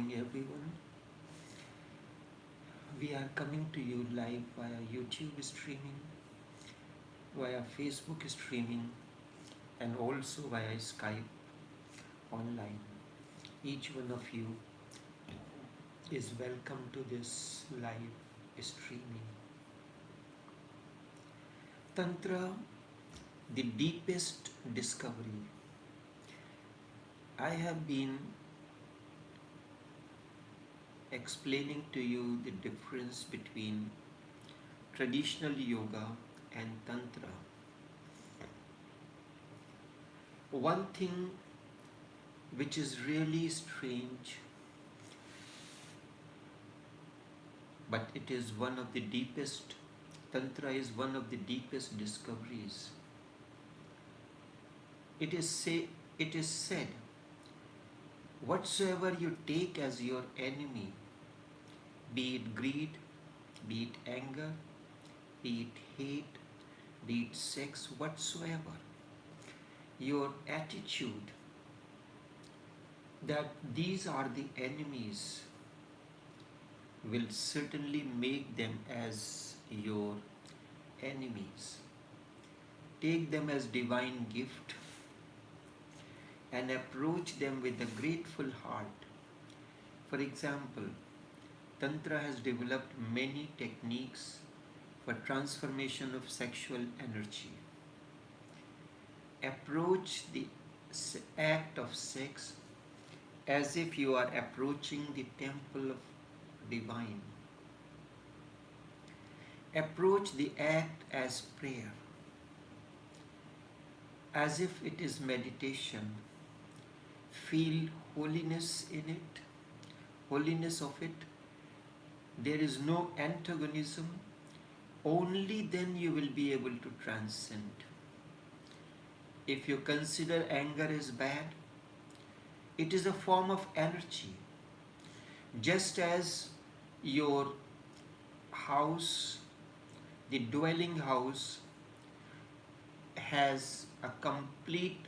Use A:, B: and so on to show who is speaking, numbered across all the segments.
A: morning, everyone. We are coming to you live via YouTube streaming, via Facebook streaming, and also via Skype online. Each one of you is welcome to this live streaming. Tantra, the deepest discovery. I have been explaining to you the difference between traditional yoga and Tantra. One thing which is really strange, but it is one of the deepest, Tantra is one of the deepest discoveries. It is said, whatsoever you take as your enemy, be it greed, be it anger, be it hate, be it sex, whatsoever, your attitude that these are the enemies will certainly make them as your enemies. Take them as divine gift and approach them with a grateful heart. For example, Tantra has developed many techniques for transformation of sexual energy. Approach the act of sex as if you are approaching the temple of divine. Approach the act as prayer, as if it is meditation. Feel holiness in it, holiness of it. There is no antagonism. Only then you will be able to transcend. If you consider anger as bad, it is a form of energy. Just as your house, the dwelling house, has a complete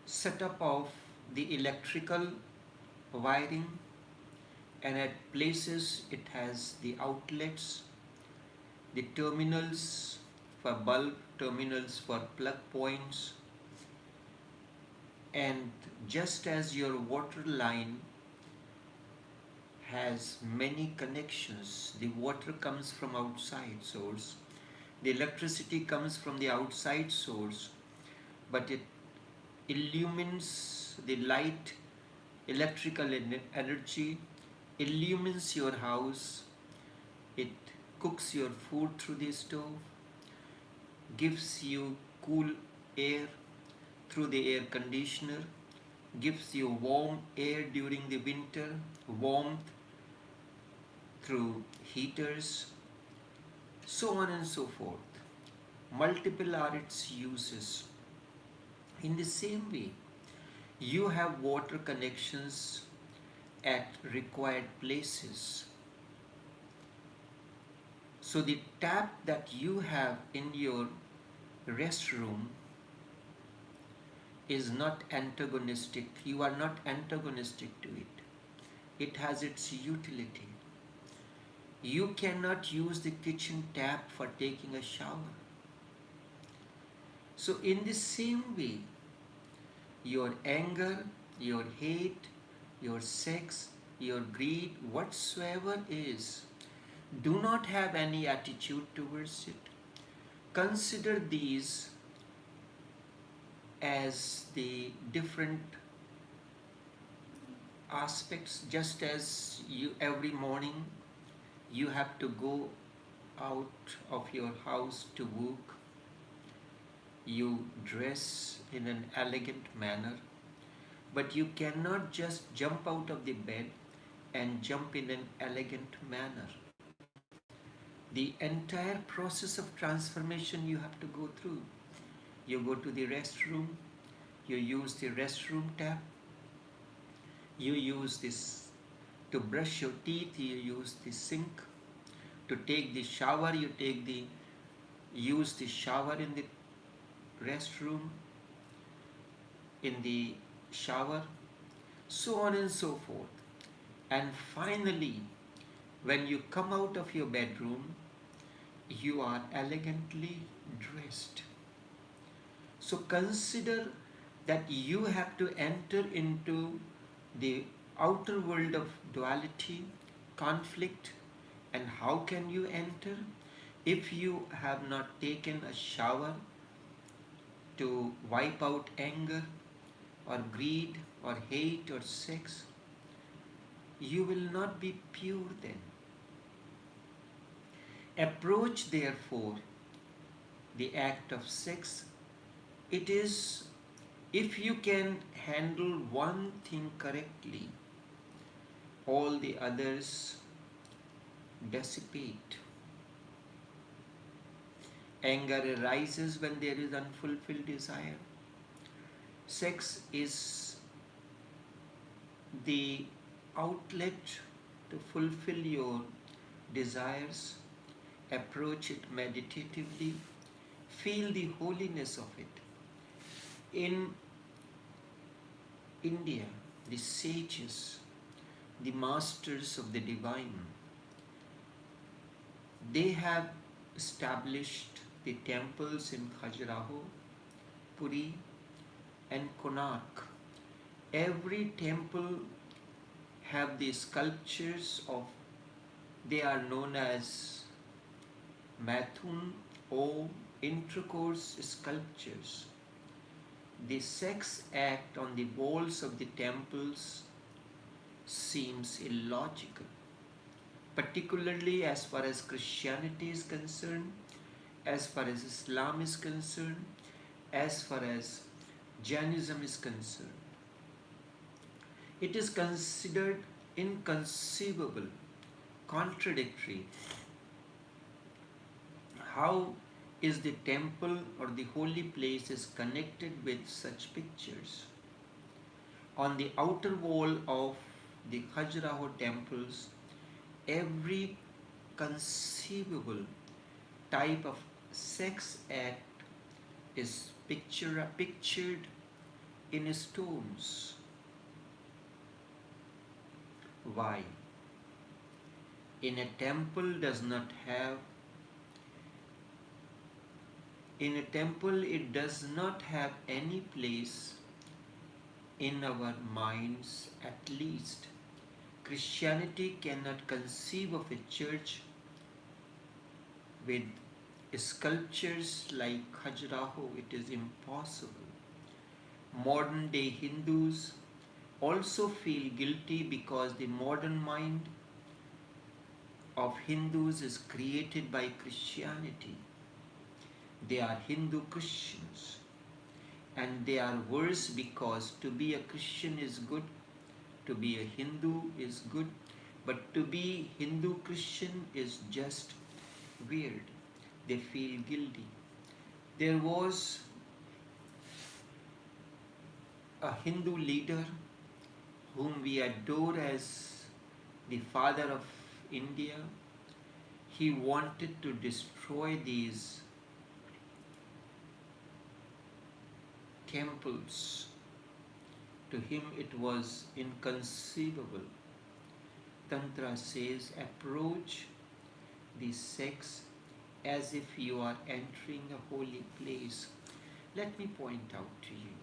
A: setup of the electrical wiring, and at places it has the outlets, the terminals for bulb, terminals for plug points, and just as your water line has many connections, the water comes from outside source, the electricity comes from the outside source, but it illumines the light, electrical energy illumines your house, it cooks your food through the stove, gives you cool air through the air conditioner, gives you warm air during the winter, warmth through heaters, so on and so forth. Multiple are its uses. In the same way, you have water connections at required places. So the tap that you have in your restroom is not antagonistic. You are not antagonistic to it. It has its utility. You cannot use the kitchen tap for taking a shower. So in the same way, your anger, your hate, your sex, your greed, whatsoever is, do not have any attitude towards it. Consider these as the different aspects, just as you every morning you have to go out of your house to work. You dress in an elegant manner, but you cannot just jump out of the bed and jump in an elegant manner. The entire process of transformation you have to go through. You go to the restroom, you use the restroom tap, you use this to brush your teeth, you use the sink. To take the shower, you use the shower in the restroom, in the shower. so on and so forth. And finally, when you come out of your bedroom, you are elegantly dressed. So consider that you have to enter into the outer world of duality, conflict, and how can you enter? If you have not taken a shower to wipe out anger or greed or hate or sex, you will not be pure then. Approach therefore the act of sex. It is, if you can handle one thing correctly, all the others dissipate. Anger arises when there is unfulfilled desire. Sex is the outlet to fulfill your desires. Approach it meditatively. Feel the holiness of it. In India, the sages, the masters of the divine, they have established the temples in Khajuraho, Puri, and Konark. Every temple have the sculptures of, they are known as Mathun or intercourse sculptures. The sex act on the walls of the temples seems illogical, particularly as far as Christianity is concerned, as far as Islam is concerned, as far as Jainism is concerned. It is considered inconceivable, contradictory. How is the temple or the holy place is connected with such pictures? On the outer wall of the Khajuraho temples, every conceivable type of sex act is pictured in stones. Why? In a temple does not have In a temple, it does not have any place in our minds, at least. Christianity cannot conceive of a church with sculptures like Khajuraho. It is impossible. Modern day Hindus also feel guilty because the modern mind of Hindus is created by Christianity. They are Hindu Christians, and they are worse because to be a Christian is good, to be a Hindu is good, but to be Hindu Christian is just weird. They feel guilty. There was a Hindu leader whom we adore as the father of India. He wanted to destroy these temples. To him it was inconceivable. Tantra says, approach the sex as if you are entering a holy place. Let me point out to you.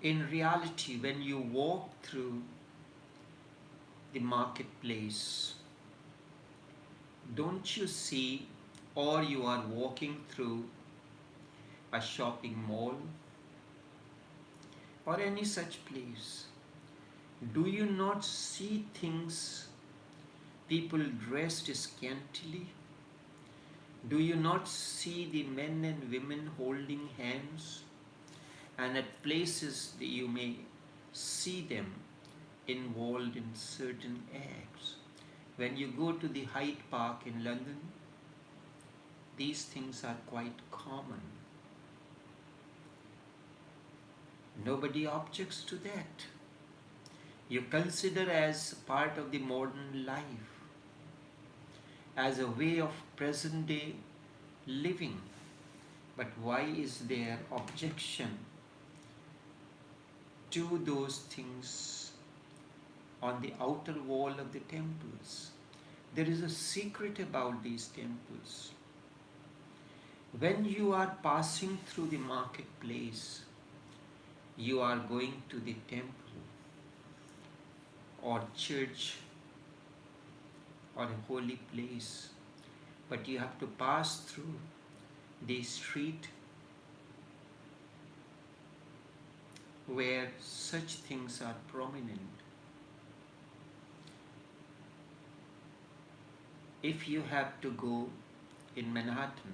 A: In reality, when you walk through the marketplace, don't you see, or you are walking through a shopping mall or any such place, do you not see things, people dressed scantily? Do you not see the men and women holding hands? And at places that you may see them involved in certain acts. When you go to the Hyde Park in London, these things are quite common. Nobody objects to that. You consider as part of the modern life, as a way of present day living. But why is there objection do those things on the outer wall of the temples. There is a secret about these temples. When you are passing through the marketplace, you are going to the temple or church or a holy place, but you have to pass through the street where such things are prominent. If you have to go in Manhattan,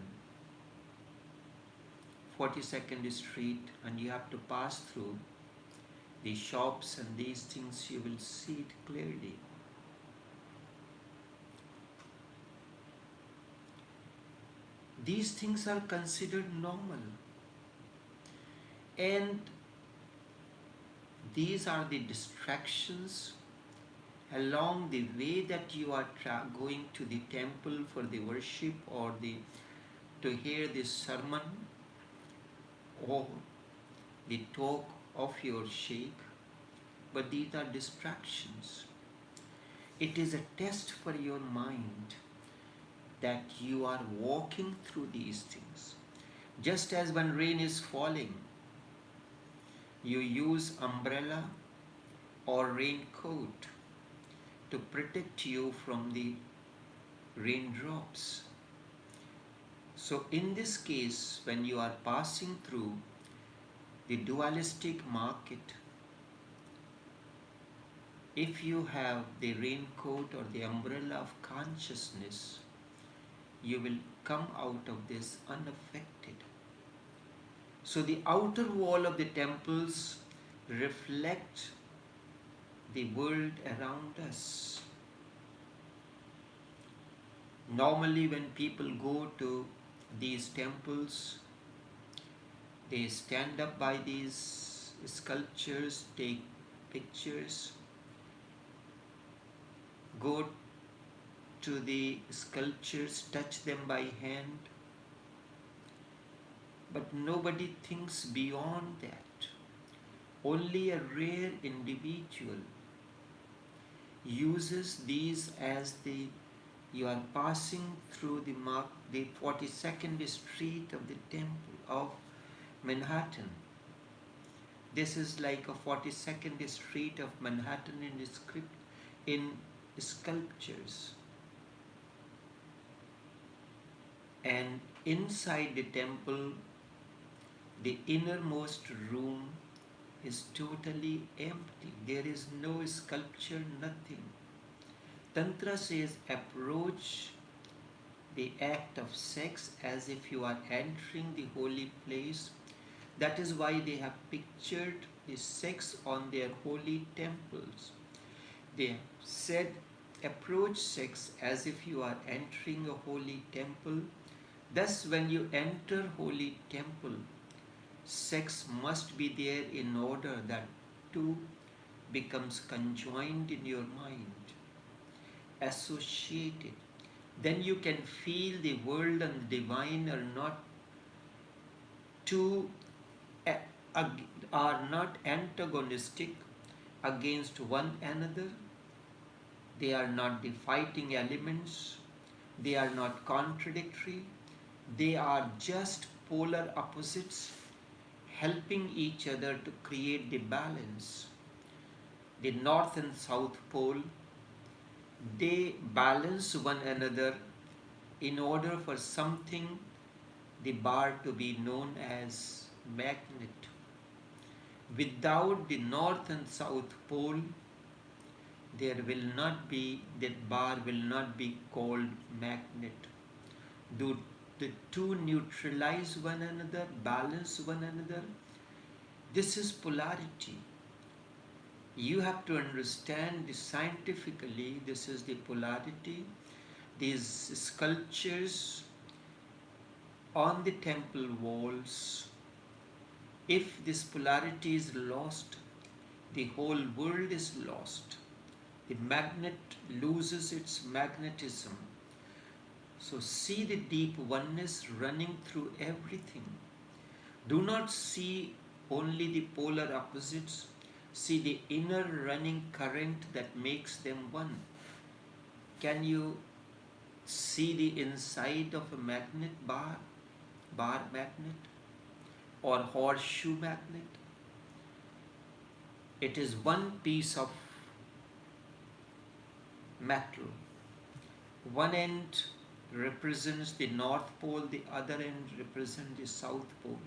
A: 42nd Street, and you have to pass through the shops and these things, you will see it clearly. These things are considered normal, and these are the distractions along the way that you are going to the temple for the worship or to hear the sermon or the talk of your sheikh, but these are distractions. It is a test for your mind that you are walking through these things. Just as when rain is falling, you use umbrella or raincoat to protect you from the raindrops. So in this case, when you are passing through the dualistic market, if you have the raincoat or the umbrella of consciousness, you will come out of this unaffected. So the outer wall of the temples reflect the world around us. Normally when people go to these temples, they stand up by these sculptures, take pictures, go to the sculptures, touch them by hand, but nobody thinks beyond that. Only a rare individual uses these as you are passing through the 42nd Street of the Temple of Manhattan. This is like a 42nd Street of Manhattan in sculptures. And inside the temple, the innermost room is totally empty. There is no sculpture, nothing. Tantra says approach the act of sex as if you are entering the holy place. That is why they have pictured the sex on their holy temples. They have said approach sex as if you are entering a holy temple. Thus when you enter holy temple, sex must be there in order that two becomes conjoined in your mind, associated. Then you can feel the world and the divine are not antagonistic against one another. They are not the fighting elements. They are not contradictory. They are just polar opposites helping each other to create the balance. The North and South Pole, they balance one another in order for something, the bar, to be known as magnet. Without the North and South Pole, there will not be, that bar will not be called magnet. The two neutralize one another, balance one another. This is polarity. You have to understand this scientifically. This is the polarity. These sculptures on the temple walls, if this polarity is lost, the whole world is lost. The magnet loses its magnetism. So see the deep oneness running through everything. Do not see only the polar opposites. See the inner running current that makes them one. Can you see the inside of a bar magnet, or horseshoe magnet? It is one piece of metal. One end represents the North Pole, the other end represents the South Pole.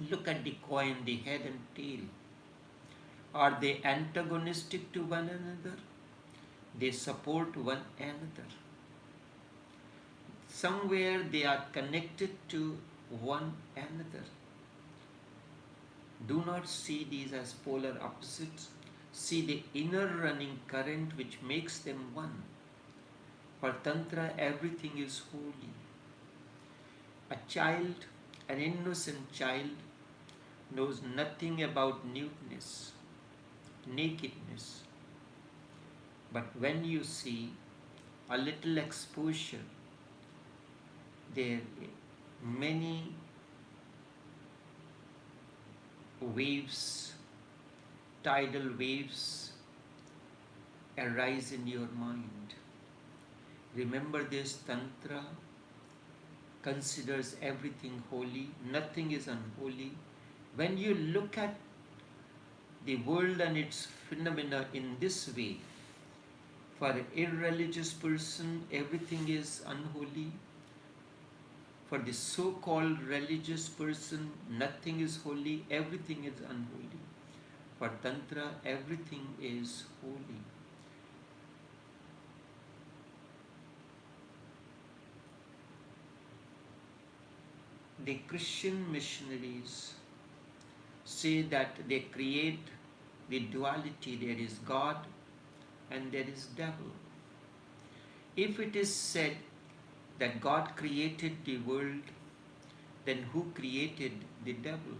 A: Look at the coin, the head and tail. Are they antagonistic to one another? They support one another. Somewhere they are connected to one another. Do not see these as polar opposites. See the inner running current which makes them one. For Tantra, everything is holy. A child, an innocent child, knows nothing about nudeness, nakedness. But when you see a little exposure, there are many waves, tidal waves arise in your mind. Remember this, Tantra considers everything holy, nothing is unholy. When you look at the world and its phenomena in this way, for an irreligious person, everything is unholy. For the so-called religious person, nothing is holy, everything is unholy. For Tantra, everything is holy. The Christian missionaries say that they create the duality, there is God and there is devil. If it is said that God created the world, then who created the devil?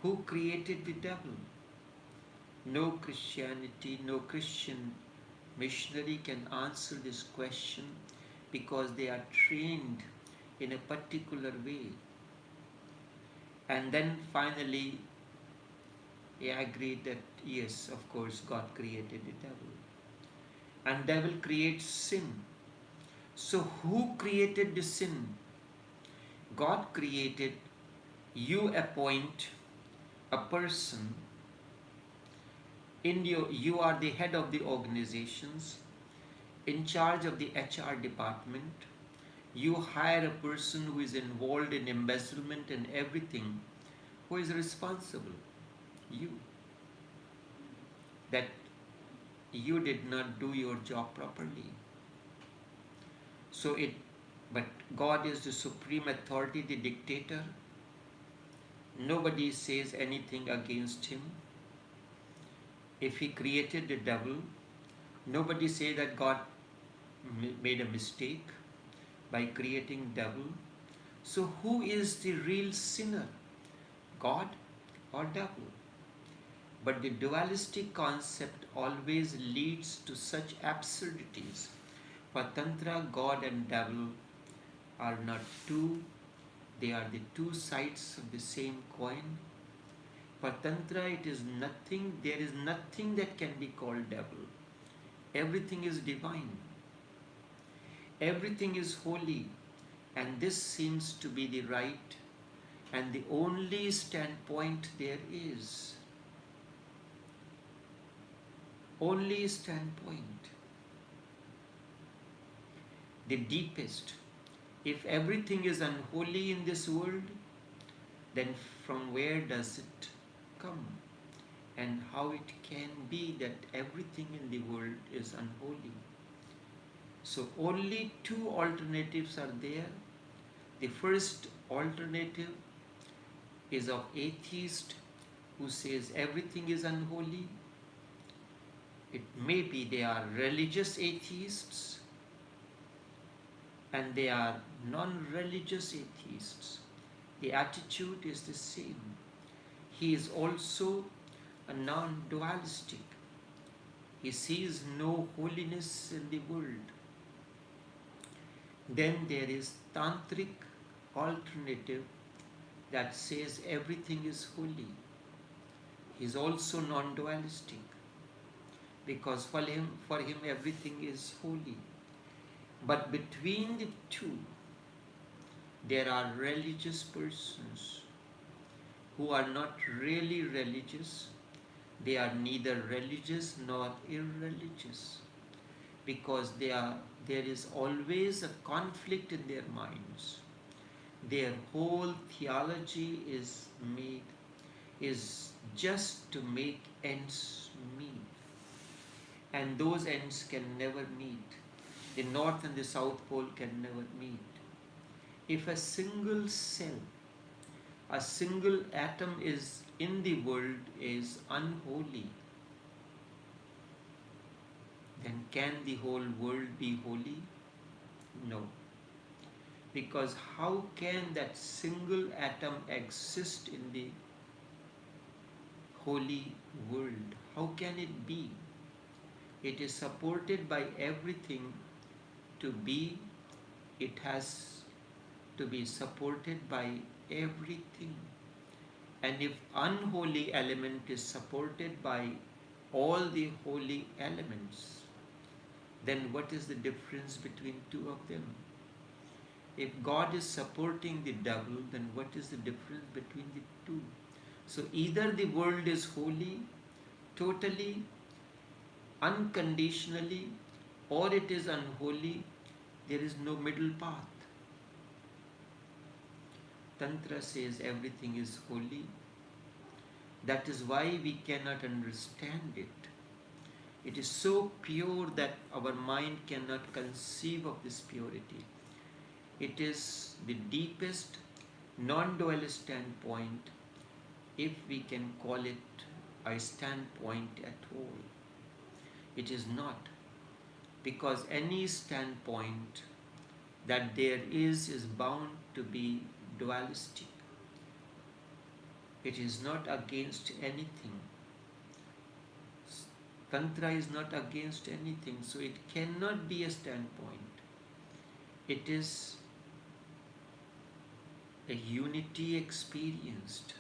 A: Who created the devil? No Christianity, no Christian missionary can answer this question because they are trained in a particular way. And then finally, they agreed that yes, of course, God created the devil. And devil creates sin. So who created the sin? God created. You appoint a person you are the head of the organizations, in charge of the HR department. You hire a person who is involved in embezzlement and everything. Who is responsible? You. That you did not do your job properly. But God is the supreme authority, the dictator. Nobody says anything against him. If he created the devil, nobody say that God made a mistake by creating devil. So who is the real sinner? God or devil? But the dualistic concept always leads to such absurdities. For Tantra, God and devil are not two, they are the two sides of the same coin. For Tantra, it is nothing, there is nothing that can be called devil. Everything is divine. Everything is holy. And this seems to be the right and the only standpoint there is. Only standpoint. The deepest. If everything is unholy in this world, then from where does it come? And how it can be that everything in the world is unholy? So only two alternatives are there. The first alternative is of atheist who says everything is unholy. It may be they are religious atheists and they are non-religious atheists. The attitude is the same. He is also a non-dualistic. He sees no holiness in the world. Then there is tantric alternative that says everything is holy. He is also non-dualistic because for him everything is holy. But between the two, there are religious persons who are not really religious. They are neither religious nor irreligious because there is always a conflict in their minds. Their whole theology is just to make ends meet, and those ends can never meet. The North and the South Pole can never meet. If a single cell, a single atom is in the world is unholy, then can the whole world be holy? No. Because how can that single atom exist in the holy world? How can it be? It is supported by everything to be. It has to be supported by everything. And if unholy element is supported by all the holy elements, then what is the difference between two of them? If God is supporting the devil, then what is the difference between the two? So either the world is holy, totally, unconditionally, or it is unholy. There is no middle path. Tantra says everything is holy. That is why we cannot understand it. It is so pure that our mind cannot conceive of this purity. It is the deepest non-dualist standpoint, if we can call it a standpoint at all. It is not, because any standpoint that there is bound to be dualistic. It is not against anything. Tantra is not against anything, so it cannot be a standpoint. It is a unity experienced.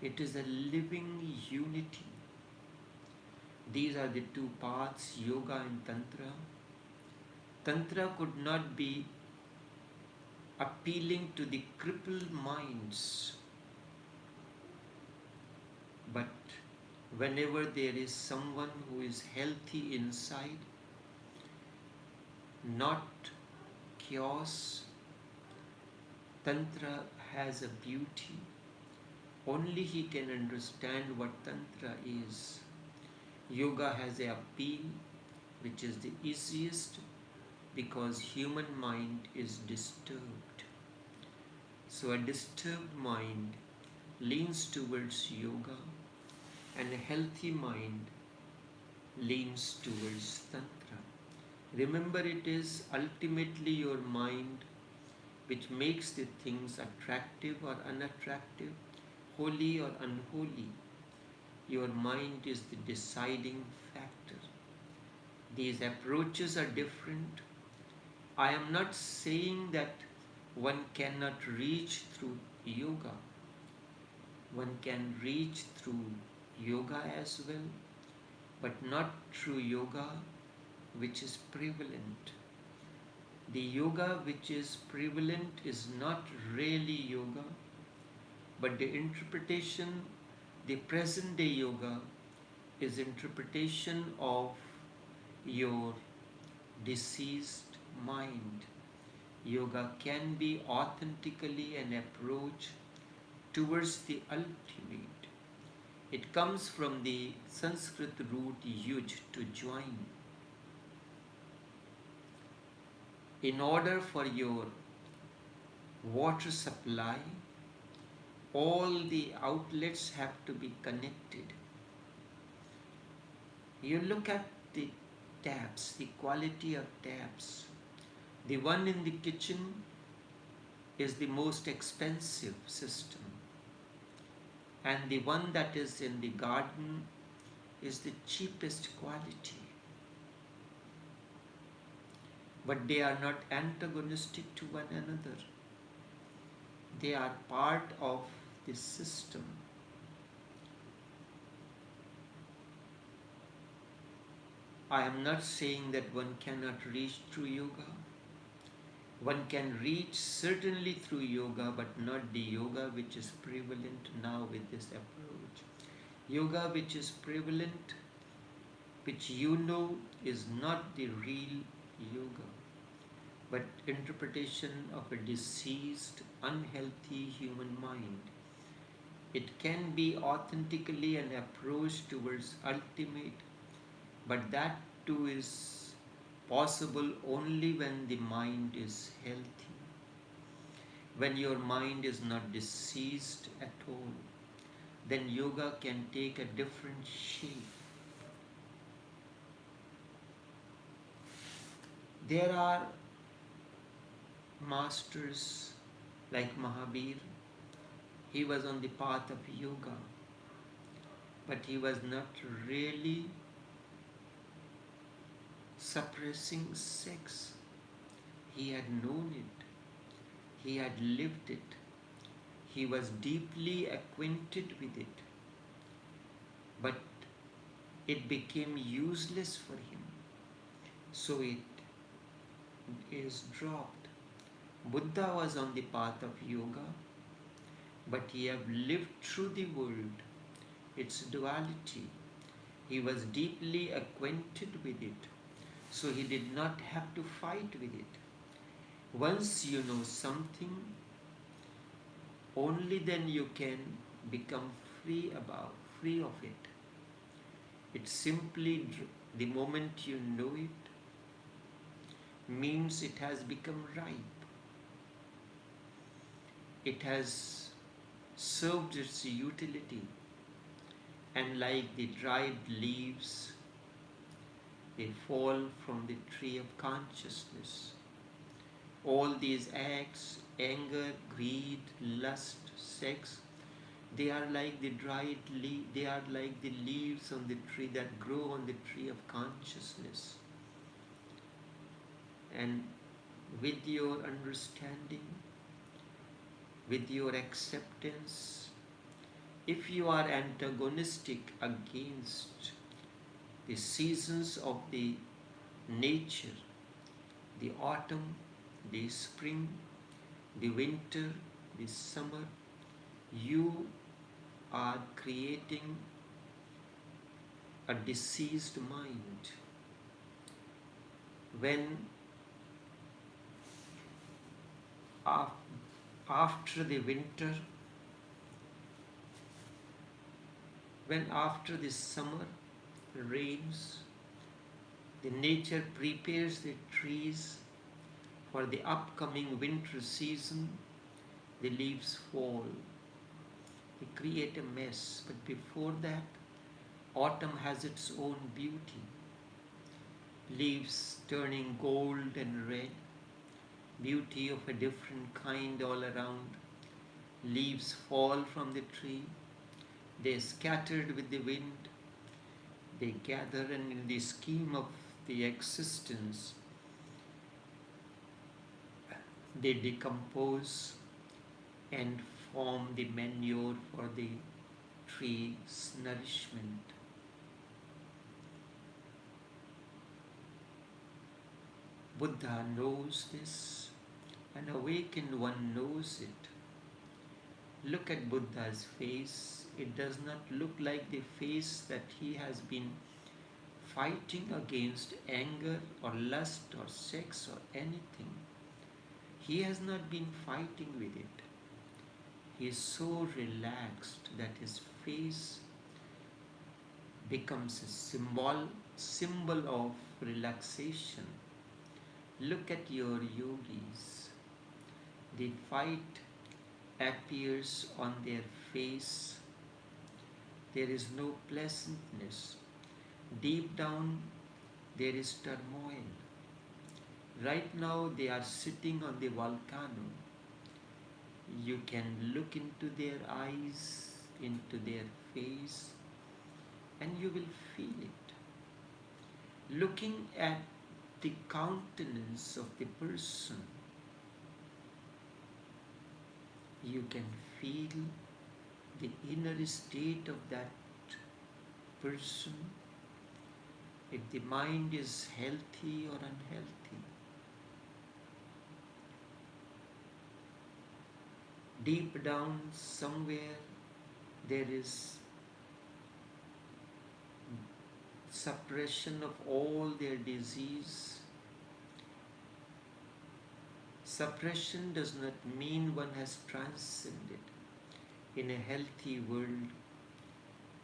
A: It is a living unity. These are the two paths, yoga and tantra. Tantra could not be appealing to the crippled minds. But whenever there is someone who is healthy inside, not chaos, Tantra has a beauty. Only he can understand what Tantra is. Yoga has a appeal, which is the easiest because human mind is disturbed. So a disturbed mind leans towards yoga, and a healthy mind leans towards Tantra. Remember, it is ultimately your mind which makes the things attractive or unattractive, holy or unholy. Your mind is the deciding factor. These approaches are different. I am not saying that one cannot reach through yoga. One can reach through yoga as well, but not through yoga which is prevalent. The yoga which is prevalent is not really yoga, but the interpretation, the present day yoga is interpretation of your deceased mind. Yoga can be authentically an approach towards the ultimate. It comes from the Sanskrit root yuj, to join. In order for your water supply, all the outlets have to be connected. You look at the taps, the quality of taps. The one in the kitchen is the most expensive system, and the one that is in the garden is the cheapest quality. But they are not antagonistic to one another. They are part of this system. I am not saying that one cannot reach through yoga. One can reach certainly through yoga, but not the yoga which is prevalent now with this approach. Yoga which is prevalent, which you know is not the real yoga, but interpretation of a diseased, unhealthy human mind. It can be authentically an approach towards ultimate, but that too is possible only when the mind is healthy, when your mind is not diseased at all. Then yoga can take a different shape. There are masters like Mahabir. He was on the path of yoga, but he was not really suppressing sex. He had known it. He had lived it. He was deeply acquainted with it. But it became useless for him. So it is dropped. Buddha was on the path of yoga, but he had lived through the world, its duality. He was deeply acquainted with it, so he did not have to fight with it. Once you know something, only then you can become free of it. It's simply the moment you know it means it has become ripe. It has served its utility, and like the dried leaves, they fall from the tree of consciousness. All these acts, anger, greed, lust, sex, they are like the they are like the leaves on the tree that grow on the tree of consciousness. And with your understanding, with your acceptance, if you are antagonistic against the seasons of the nature, the autumn, the spring, the winter, the summer, you are creating a diseased mind. When after the winter, when after the summer rains, the nature prepares the trees for the upcoming winter season, the leaves fall. They create a mess. But before that, autumn has its own beauty. Leaves turning gold and red, beauty of a different kind all around. Leaves fall from the tree. They are scattered with the wind. They gather, and in the scheme of the existence, they decompose and form the manure for the tree's nourishment. Buddha knows this. An awakened one knows it. Look at Buddha's face. It does not look like the face that he has been fighting against anger or lust or sex or anything. He has not been fighting with it. He is so relaxed that his face becomes a symbol of relaxation. Look at your yogis. The fight appears on their face. There is no pleasantness. Deep down, there is turmoil. Right now, they are sitting on the volcano. You can look into their eyes, into their face, and you will feel it. Looking at the countenance of the person, You can feel the inner state of that person, if the mind is healthy or unhealthy. Deep down somewhere there is suppression of all their disease. Suppression does not mean one has transcended. In a healthy world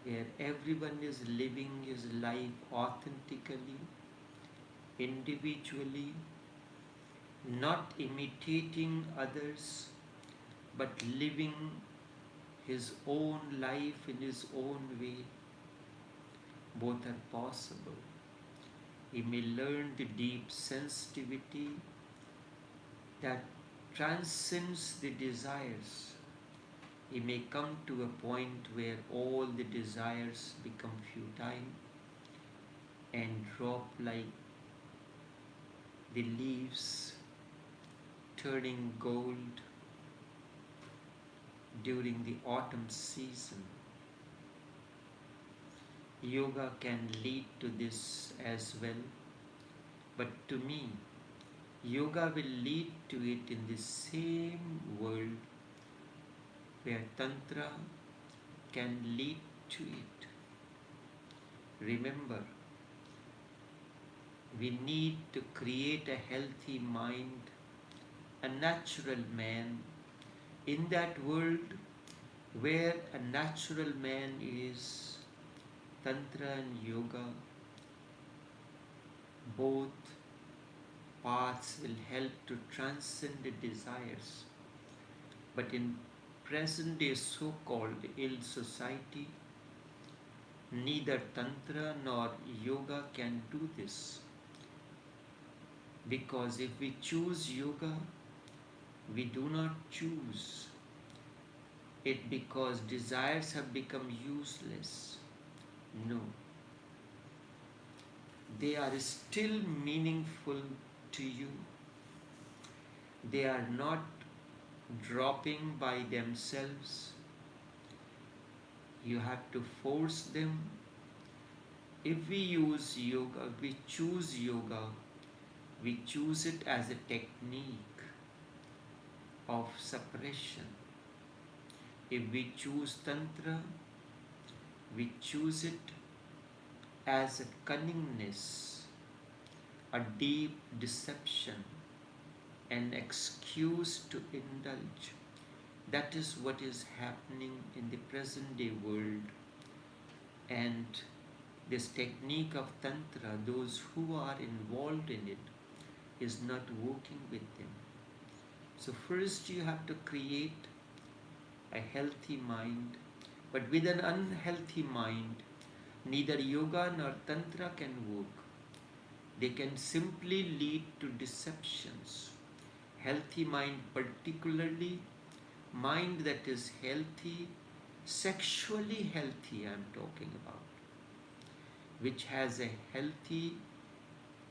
A: where everyone is living his life authentically, individually, not imitating others, but living his own life in his own way, both are possible. He may learn the deep sensitivity that transcends the desires. He may come to a point where all the desires become futile and drop like the leaves turning gold during the autumn season. Yoga can lead to this as well, but to me, yoga will lead to it in the same world where Tantra can lead to it. Remember, we need to create a healthy mind, a natural man, in that world where a natural man is. Tantra and yoga, both paths will help to transcend the desires. But in present day so-called ill society, neither Tantra nor yoga can do this. Because if we choose yoga, we do not choose it because desires have become useless. No. They are still meaningful to you. They are not dropping by themselves. You have to force them. If we use yoga, we choose yoga, we choose it as a technique of suppression. If we choose Tantra, we choose it as a cunningness, a deep deception, an excuse to indulge. That is what is happening in the present day world. And this technique of Tantra, those who are involved in it, is not working with them. So first you have to create a healthy mind, but with an unhealthy mind, neither yoga nor Tantra can work. They can simply lead to deceptions. Healthy mind, particularly mind that is healthy, sexually healthy, I am talking about, which has a healthy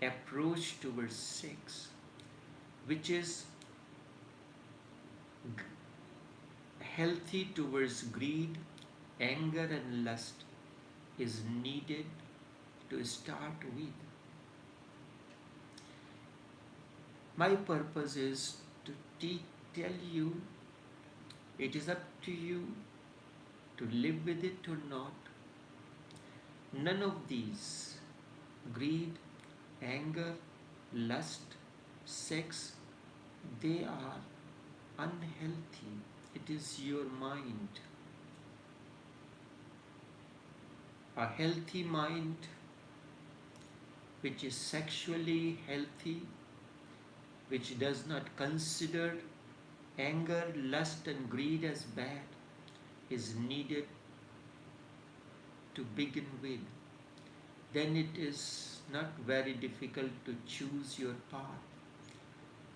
A: approach towards sex, which is healthy towards greed, anger and lust, is needed to start with. My purpose is to tell you, it is up to you to live with it or not. None of these, greed, anger, lust, sex, they are unhealthy. It is your mind. A healthy mind, which is sexually healthy, which does not consider anger, lust and greed as bad, is needed to begin with. Then it is not very difficult to choose your path.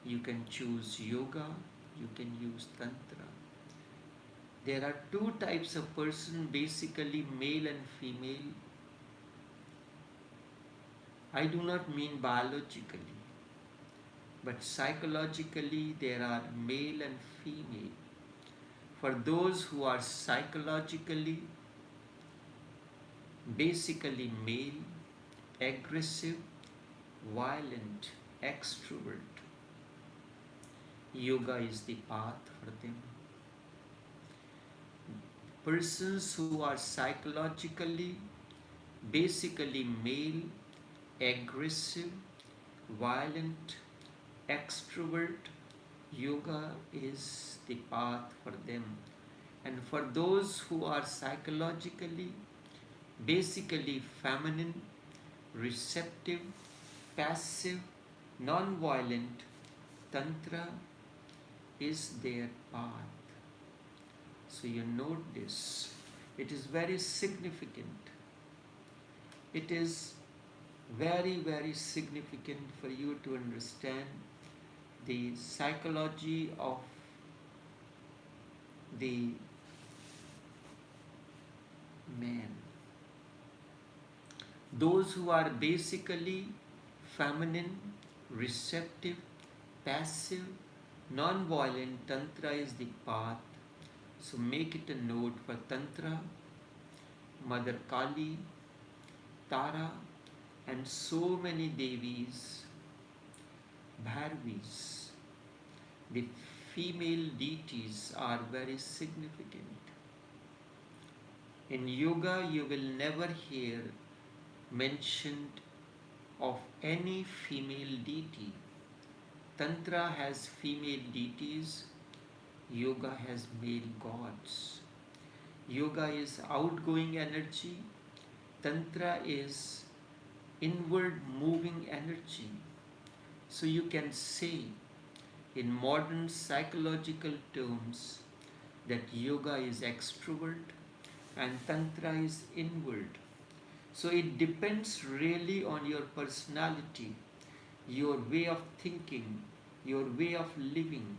A: You can choose yoga, you can use Tantra. There are two types of person, basically male and female. I do not mean biologically, but psychologically there are male and female. For those who are psychologically, basically male, aggressive, violent, extrovert, yoga is the path for them. Persons who are psychologically, basically male, aggressive, violent, extrovert, yoga is the path for them. And for those who are psychologically, basically feminine, receptive, passive, non-violent, Tantra is their path. So you note this. It is very significant. It is very, very significant for you to understand the psychology of the man. Those who are basically feminine, receptive, passive, non-violent, Tantra is the path. So make it a note for Tantra, Mother Kali, Tara, and so many Devis, Bhairavis. The female deities are very significant. In yoga, you will never hear mentioned of any female deity. Tantra has female deities, yoga has male gods. Yoga is outgoing energy, Tantra is inward moving energy. So you can say in modern psychological terms that yoga is extrovert and Tantra is inward. So it depends really on your personality, your way of thinking, your way of living.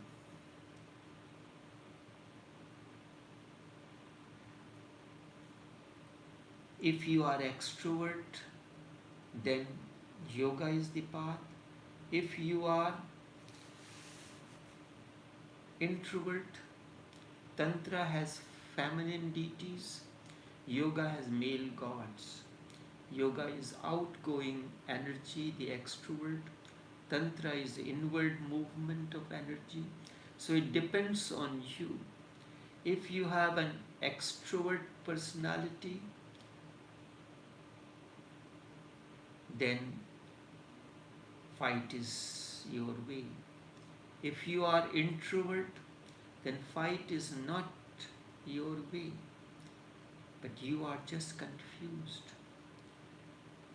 A: If you are extrovert, then yoga is the path. If you are introvert, Tantra has feminine deities, yoga has male gods. Yoga is outgoing energy, the extrovert. Tantra is inward movement of energy. So it depends on you. If you have an extrovert personality, then fight is your way. If you are introvert, then fight is not your way, but you are just confused,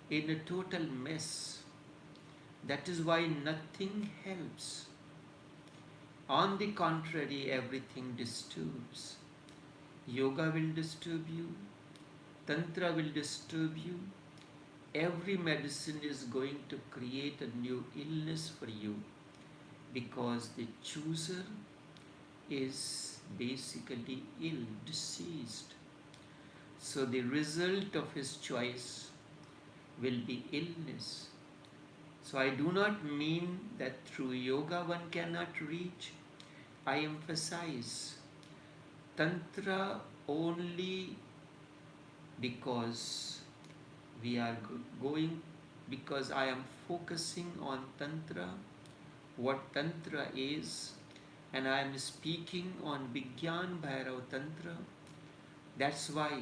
A: in a total mess. That is why nothing helps. On the contrary, everything disturbs. Yoga will disturb you, Tantra will disturb you. Every medicine is going to create a new illness for you because the chooser is basically ill, diseased. So the result of his choice will be illness. So I do not mean that through yoga one cannot reach. I emphasize Tantra only because we are going, because I am focusing on Tantra, what Tantra is, and I am speaking on Vigyan Bhairav Tantra. That's why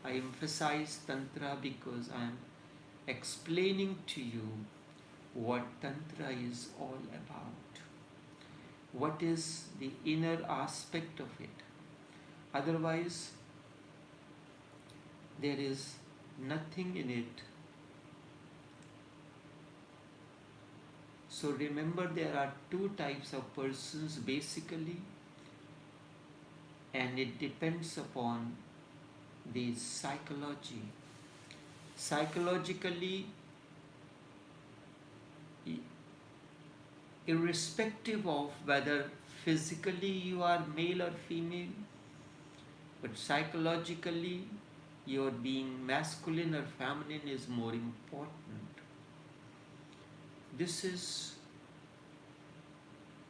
A: I emphasize Tantra, because I am explaining to you what Tantra is all about. What is the inner aspect of it? Otherwise, there is nothing in it. So remember, there are two types of persons basically, and it depends upon the psychology. Psychologically, irrespective of whether physically you are male or female, but psychologically your being masculine or feminine is more important. This is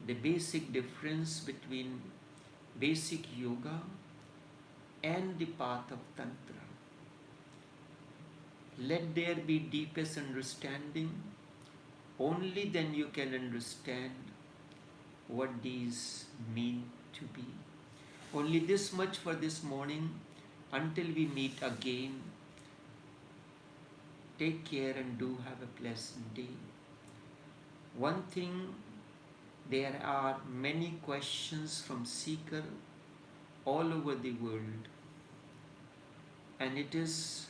A: the basic difference between basic yoga and the path of Tantra. Let there be deepest understanding. Only then you can understand what these mean to be. Only this much for this morning. Until we meet again, take care and do have a pleasant day. One thing, there are many questions from seeker all over the world, and it is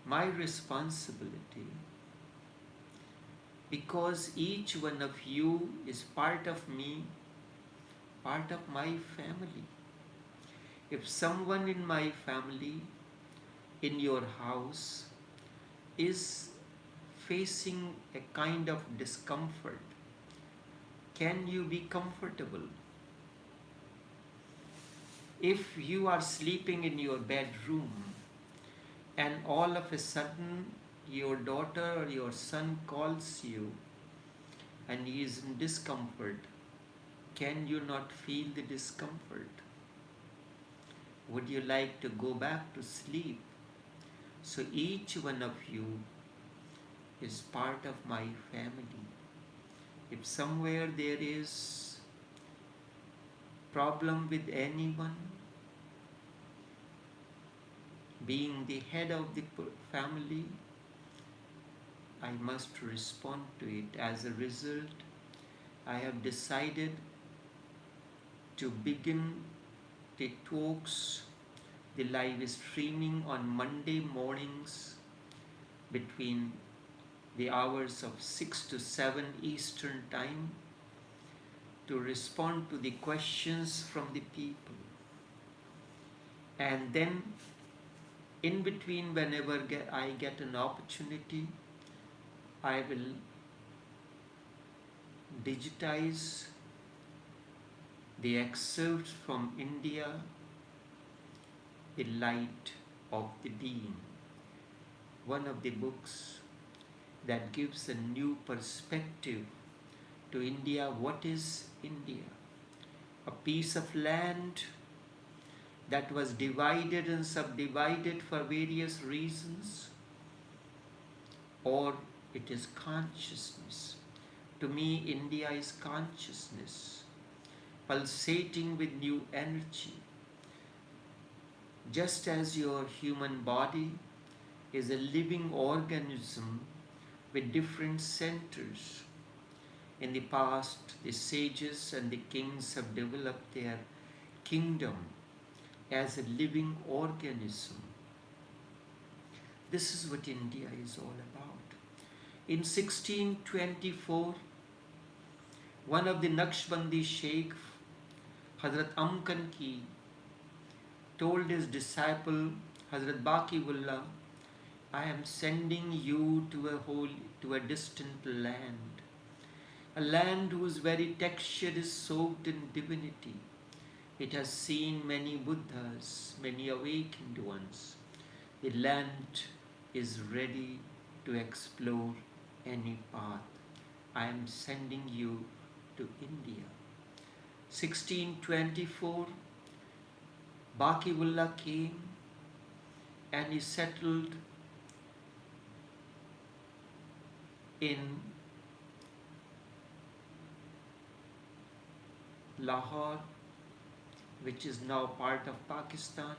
A: my responsibility, because each one of you is part of me, part of my family. If someone in my family, in your house, is facing a kind of discomfort, can you be comfortable? If you are sleeping in your bedroom and all of a sudden your daughter or your son calls you and he is in discomfort, can you not feel the discomfort? Would you like to go back to sleep? So each one of you is part of my family. If somewhere there is problem with anyone, being the head of the family, I must respond to it. As a result, I have decided to begin the talks, the live streaming on Monday mornings between the hours of 6 to 7 Eastern Time, to respond to the questions from the people. And then in between, whenever I get an opportunity, I will digitize the excerpts from India, The Light of the Being, one of the books that gives a new perspective to India. What is India? A piece of land that was divided and subdivided for various reasons, or it is consciousness. To me, India is consciousness, pulsating with new energy. Just as your human body is a living organism with different centers. In the past, the sages and the kings have developed their kingdom as a living organism. This is what India is all about. In 1624, one of the Naqshbandi Sheikh, Hazrat Amkan Ki, told his disciple, Hazrat Baqi-ullah, I am sending you to a distant land, a land whose very texture is soaked in divinity. It has seen many Buddhas, many awakened ones. The land is ready to explore any path. I am sending you to India. 1624, Baqi-ullah came and he settled in Lahore, which is now part of Pakistan.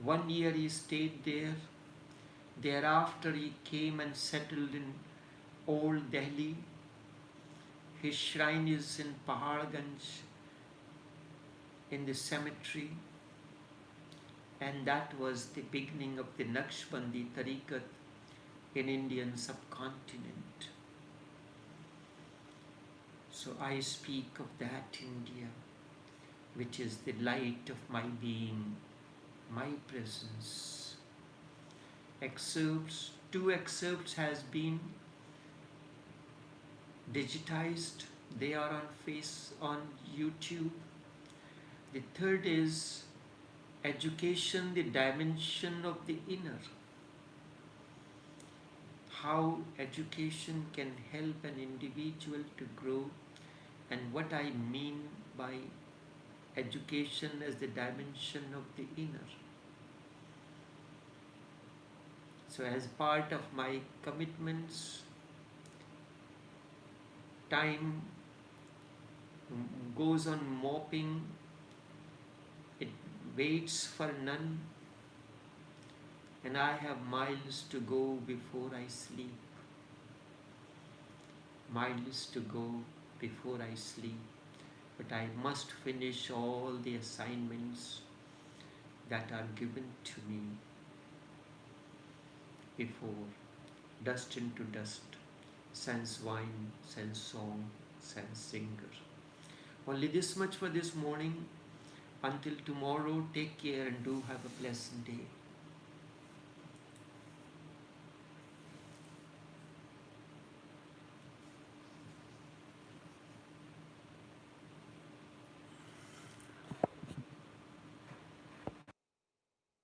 A: 1 year he stayed there. Thereafter he came and settled in Old Delhi. His shrine is in Paharganj, in the cemetery, and that was the beginning of the Naqshbandi Tariqat in Indian subcontinent. So I speak of that India, which is the light of my being, my presence. Excerpts, 2 excerpts has been digitized. They are on YouTube. The third is education, the dimension of the inner. How education can help an individual to grow And what I mean by education as the dimension of the inner. So as part of my commitments, time goes on mopping, it waits for none, and I have miles to go before I sleep. Miles to go before I sleep. But I must finish all the assignments that are given to me before dust into dust, sans wine, sans song, sans singer. Only this much for this morning. Until tomorrow, take care and do have a pleasant day.